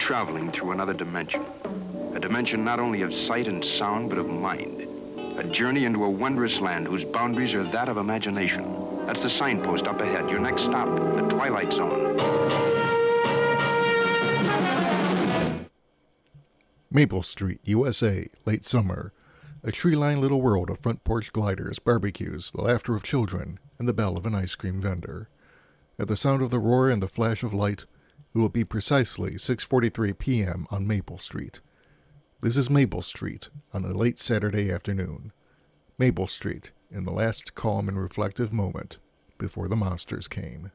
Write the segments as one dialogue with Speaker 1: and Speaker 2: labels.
Speaker 1: traveling through another dimension. A dimension not only of sight and sound, but of mind. A journey into a wondrous land whose boundaries are that of imagination. That's the signpost up ahead. Your next stop, the Twilight Zone.
Speaker 2: Maple Street, USA, late summer. A tree-lined little world of front porch gliders, barbecues, the laughter of children, and the bell of an ice cream vendor. At the sound of the roar and the flash of light, it will be precisely 6:43 p.m. on Maple Street. This is Maple Street on a late Saturday afternoon. Maple Street in the last calm and reflective moment before the monsters came.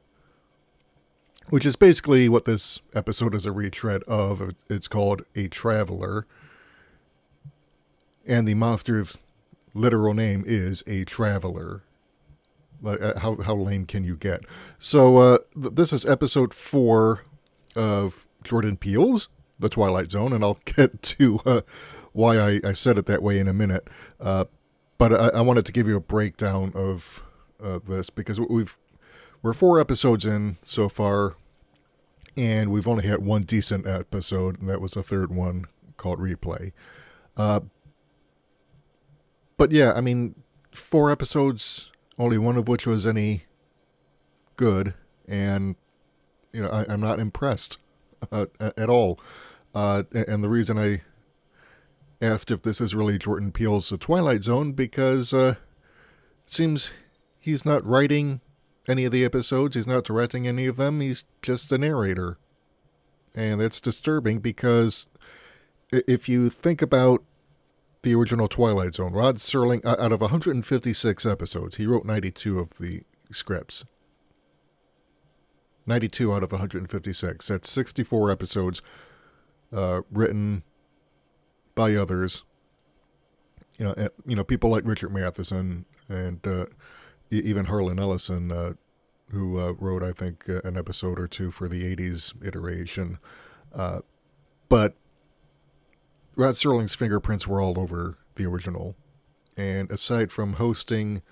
Speaker 2: Which is basically what this episode is a retread of. It's called A Traveler. And the monster's literal name is A Traveler. How lame can you get? So this is episode 4 of Jordan Peele's The Twilight Zone, and I'll get to why I said it that way in a minute. But I wanted to give you a breakdown of this, because we're 4 episodes in so far, and we've only had one decent episode, and that was the third one called Replay. But yeah, I mean, 4 episodes, only one of which was any good, and you know, I'm not impressed at all. And the reason I asked if this is really Jordan Peele's The Twilight Zone, because it seems he's not writing any of the episodes, he's not directing any of them, he's just a narrator. And that's disturbing, because if you think about the original Twilight Zone, Rod Serling, out of 156 episodes, he wrote 92 of the scripts. 92 out of 156. That's 64 episodes written by others. You know, people like Richard Matheson and even Harlan Ellison, who wrote, I think, an episode or 2 for the 80s iteration. But Rod Serling's fingerprints were all over the original. And aside from hosting,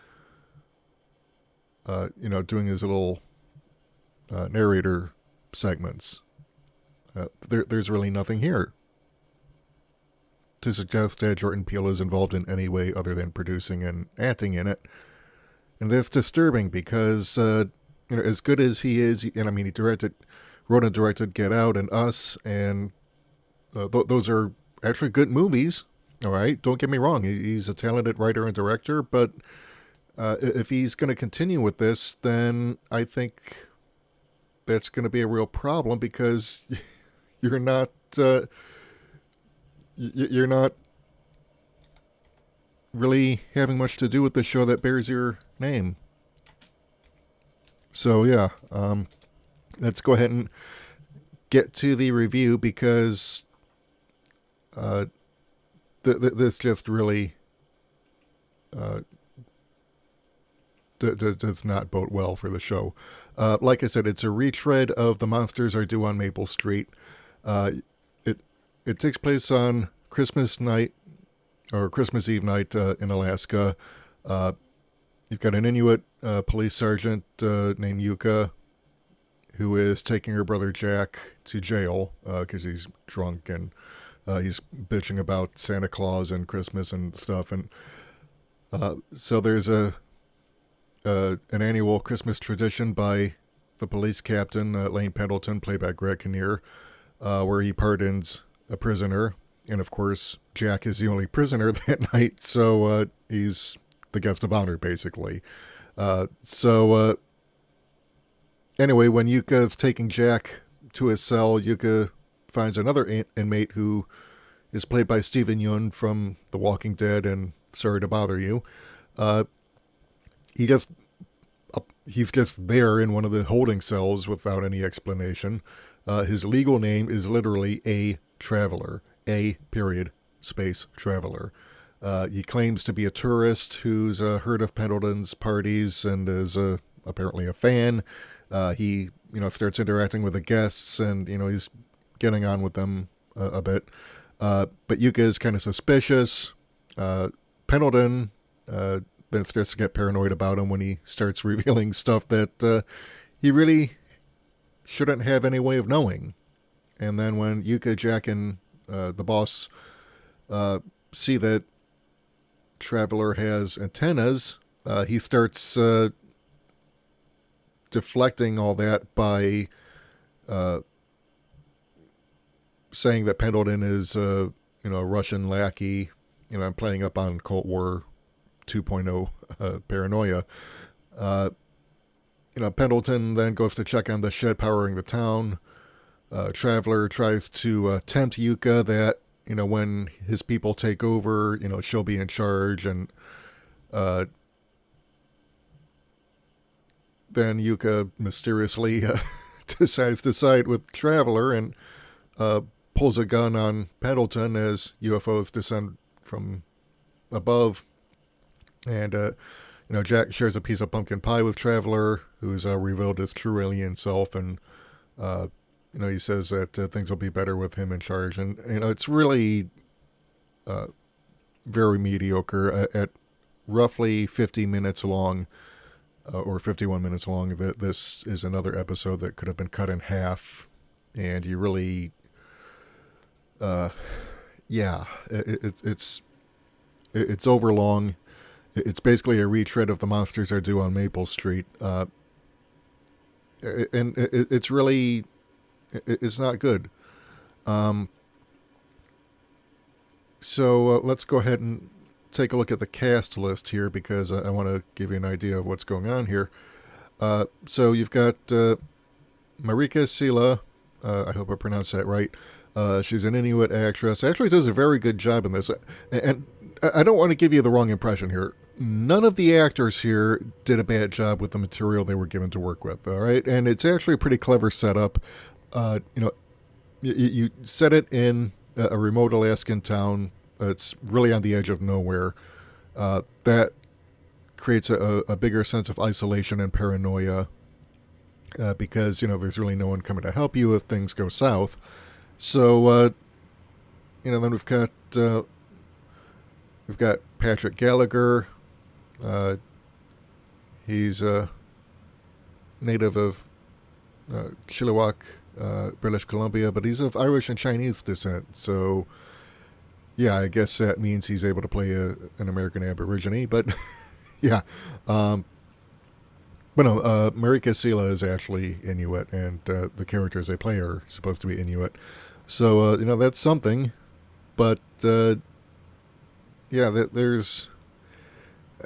Speaker 2: doing his little narrator segments, there's really nothing here to suggest that Jordan Peele is involved in any way other than producing and acting in it. And that's disturbing, because as good as he is, and I mean, he wrote and directed Get Out and Us, and those are actually good movies. All right, don't get me wrong, he's a talented writer and director, but if he's going to continue with this, then I think that's going to be a real problem, because you're not really having much to do with the show that bears your name. So yeah, let's go ahead and get to the review, because this just really does not bode well for the show. Like I said, it's a retread of The Monsters Are Due on Maple Street. It takes place on Christmas night, or Christmas Eve night, in Alaska. You've got an Inuit police sergeant named Yuka, who is taking her brother Jack to jail because he's drunk, and he's bitching about Santa Claus and Christmas and stuff. And so there's an annual Christmas tradition by the police captain, Lane Pendleton, played by Greg Kinnear, where he pardons a prisoner. And of course, Jack is the only prisoner that night, so he's the guest of honor, basically. Anyway, when Yuka is taking Jack to his cell, Yuka finds another inmate who is played by Stephen Yeun from The Walking Dead and Sorry to Bother You. He's just there in one of the holding cells without any explanation. His legal name is literally A Traveler. Space Traveler. He claims to be a tourist who's heard of Pendleton's parties and is apparently a fan. He starts interacting with the guests, and he's getting on with them a bit. But Yuka is kind of suspicious. Pendleton then starts to get paranoid about him when he starts revealing stuff that he really shouldn't have any way of knowing. And then when Yuka, Jack, and the boss see that Traveler has antennas, he starts deflecting all that by saying that Pendleton is a Russian lackey. I'm playing up on Cold War 2.0 paranoia. Pendleton then goes to check on the shed powering the town. Traveler tries to tempt Yuka that, when his people take over, she'll be in charge. And then Yuka mysteriously decides to side with Traveler and pulls a gun on Pendleton as UFOs descend from above. And, Jack shares a piece of pumpkin pie with Traveler, who's revealed his true alien self. And, he says that things will be better with him in charge. And, it's really very mediocre. At roughly 50 minutes long, or 51 minutes long, that this is another episode that could have been cut in half. And you really, it's overlong. It's basically a retread of The Monsters Are Due on Maple Street. And it's really, it's not good. So let's go ahead and take a look at the cast list here, because I want to give you an idea of what's going on here. So you've got Marika Sila. I hope I pronounced that right. She's an Inuit actress. Actually does a very good job in this. And I don't want to give you the wrong impression here. None of the actors here did a bad job with the material they were given to work with, all right? And it's actually a pretty clever setup. You set it in a remote Alaskan town. It's really on the edge of nowhere. That creates a bigger sense of isolation and paranoia because, there's really no one coming to help you if things go south. So, then we've got Patrick Gallagher. He's a native of Chilliwack, British Columbia, but he's of Irish and Chinese descent. So, yeah, I guess that means he's able to play an American Aborigine. But, yeah. But no, Marika Sila is actually Inuit, and the characters they play are supposed to be Inuit. So, that's something. But, there's...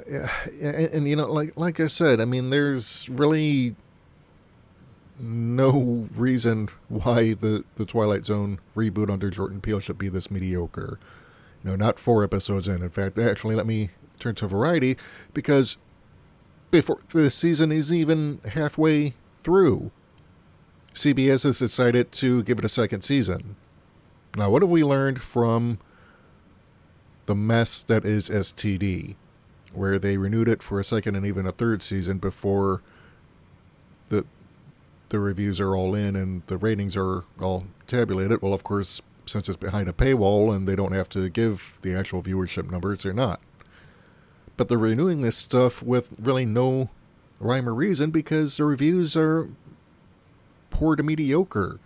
Speaker 2: And like I said, there's really no reason why the Twilight Zone reboot under Jordan Peele should be this mediocre. Not 4 episodes in. In fact, actually, let me turn to Variety, because before the season is even halfway through, CBS has decided to give it a second season. Now, what have we learned from the mess that is STD, where they renewed it for a second and even a third season before the reviews are all in and the ratings are all tabulated? Well, of course, since it's behind a paywall and they don't have to give the actual viewership numbers, they're not. But they're renewing this stuff with really no rhyme or reason, because the reviews are poor to mediocre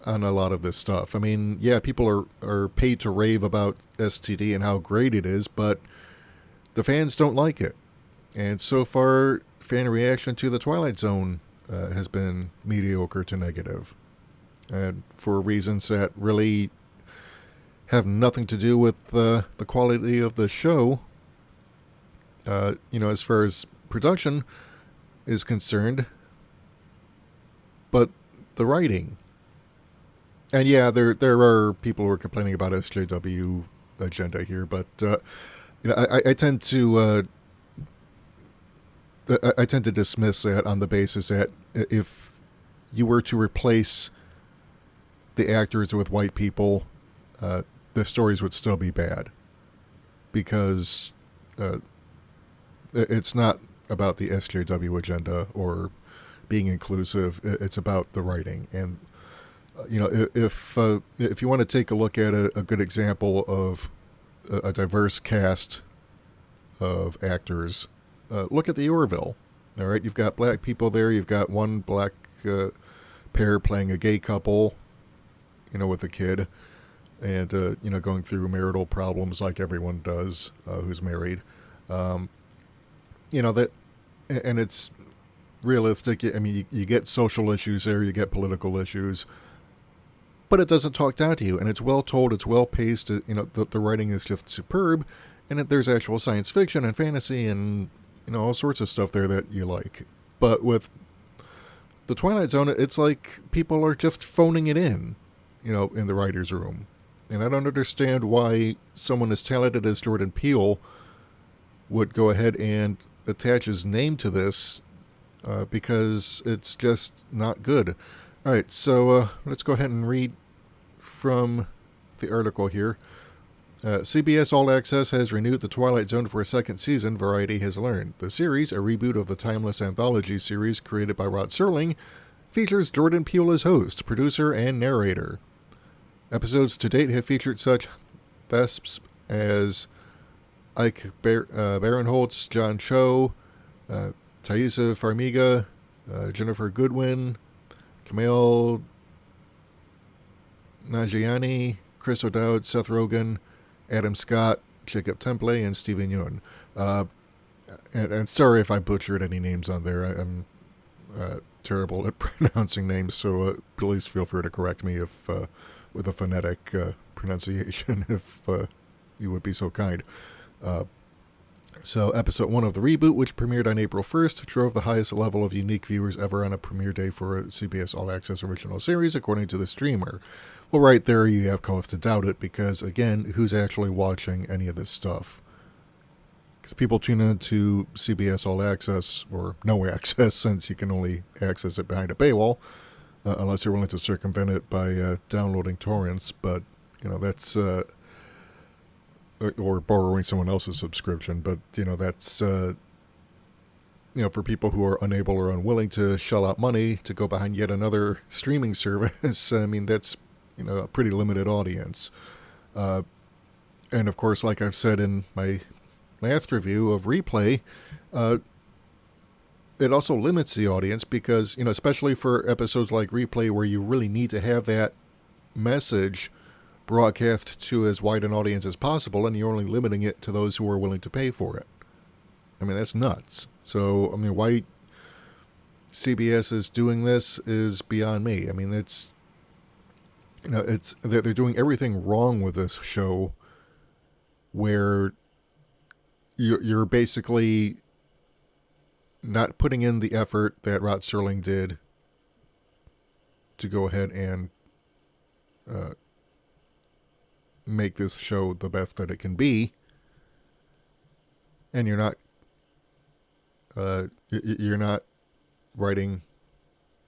Speaker 2: on a lot of this stuff. People are paid to rave about STD and how great it is, but the fans don't like it. And so far, fan reaction to the Twilight Zone has been mediocre to negative. And for reasons that really have nothing to do with the quality of the show. As far as production is concerned, but the writing. And yeah, there are people who are complaining about SJW agenda here, but I tend to dismiss that on the basis that if you were to replace the actors with white people, the stories would still be bad, because it's not about the SJW agenda or being inclusive. It's about the writing. And if you want to take a look at a good example of a diverse cast of actors, look at the Orville. All right, you've got black people there. You've got one black pair playing a gay couple. with a kid, and going through marital problems like everyone does who's married. Um, that, and it's realistic. I mean, you get social issues there, you get political issues, but it doesn't talk down to you, and it's well told, it's well paced. The writing is just superb, and there's actual science fiction and fantasy and all sorts of stuff there that you like. But with the Twilight Zone, it's like people are just phoning it in the writer's room. And I don't understand why someone as talented as Jordan Peele would go ahead and attach his name to this, because it's just not good. All right, so let's go ahead and read from the article here. CBS All Access has renewed The Twilight Zone for a second season, Variety has learned. The series, a reboot of the timeless anthology series created by Rod Serling, features Jordan Peele as host, producer, and narrator. Episodes to date have featured such thesps as Ike Barinholtz, John Cho, Thaisa Farmiga, Jennifer Goodwin, Kumail Nanjiani, Chris O'Dowd, Seth Rogen, Adam Scott, Jacob Temple, and Stephen Yeun. And sorry if I butchered any names on there. I'm terrible at pronouncing names, so please feel free to correct me if with a phonetic pronunciation, if you would be so kind. So episode 1 of the reboot, which premiered on April 1st, drove the highest level of unique viewers ever on a premiere day for a CBS All Access original series, according to the streamer. Well, right there you have cause to doubt it, because, again, who's actually watching any of this stuff? Because people tune into CBS All Access, or no access, since you can only access it behind a paywall, unless you're willing to circumvent it by downloading torrents, but, that's... or borrowing someone else's subscription, but, that's... for people who are unable or unwilling to shell out money to go behind yet another streaming service, I mean, that's, a pretty limited audience. And of course, like I've said in my last review of Replay, it also limits the audience because, especially for episodes like Replay where you really need to have that message broadcast to as wide an audience as possible, and you're only limiting it to those who are willing to pay for it. I mean, that's nuts. So, I mean, why CBS is doing this is beyond me. I mean, it's, they're doing everything wrong with this show, where you're basically not putting in the effort that Rod Serling did to go ahead and make this show the best that it can be, and you're not writing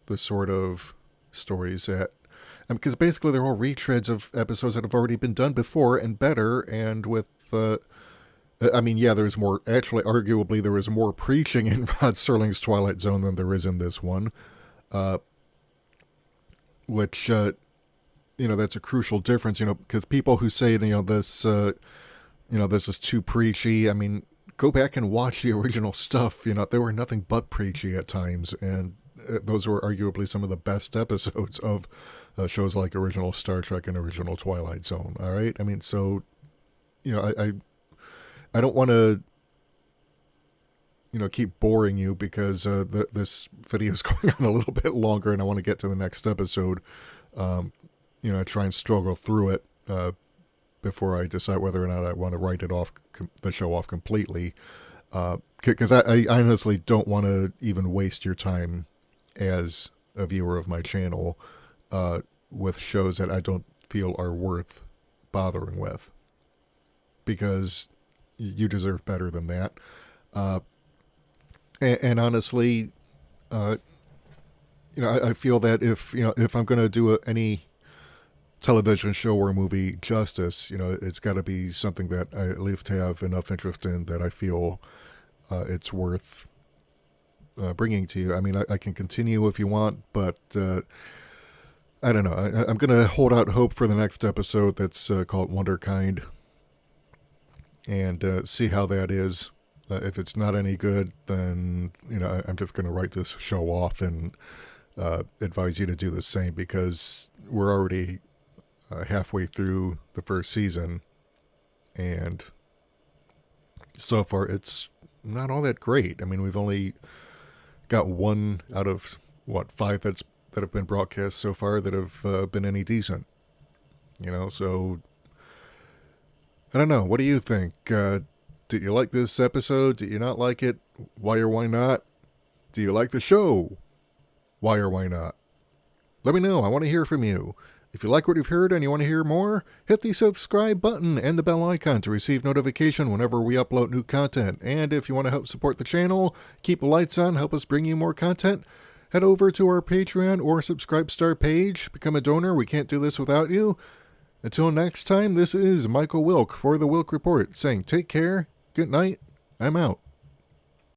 Speaker 2: the sort of stories that, because basically they're all retreads of episodes that have already been done before and better, and with there's more, actually arguably there is more preaching in Rod Serling's Twilight Zone than there is in this one, which that's a crucial difference, because people who say, this is too preachy, I mean, go back and watch the original stuff. They were nothing but preachy at times, and those were arguably some of the best episodes of shows like original Star Trek and original Twilight Zone. All right, I mean, so I don't want to keep boring you, because this video is going on a little bit longer, and I want to get to the next episode. Try and struggle through it before I decide whether or not I want to write it off, the show off completely. Because I honestly don't want to even waste your time as a viewer of my channel with shows that I don't feel are worth bothering with. Because you deserve better than that. And honestly, I feel that if I'm going to do any television show or movie justice, it's got to be something that I at least have enough interest in that I feel it's worth bringing to you. I mean, I can continue if you want, but I don't know. I'm going to hold out hope for the next episode that's called Wonderkind, and see how that is. If it's not any good, then I'm just going to write this show off and advise you to do the same, because we're already halfway through the first season, and so far it's not all that great. I mean, we've only got 1 out of, 5 that have been broadcast so far that have been any decent. So I don't know. What do you think? Did you like this episode? Did you not like it? Why or why not? Do you like the show? Why or why not? Let me know. I want to hear from you. If you like what you've heard and you want to hear more, hit the subscribe button and the bell icon to receive notification whenever we upload new content. And if you want to help support the channel, keep the lights on, help us bring you more content, head over to our Patreon or Subscribe Star page. Become a donor. We can't do this without you. Until next time, this is Michael Wilk for the Wilk Report saying take care, good night, I'm out.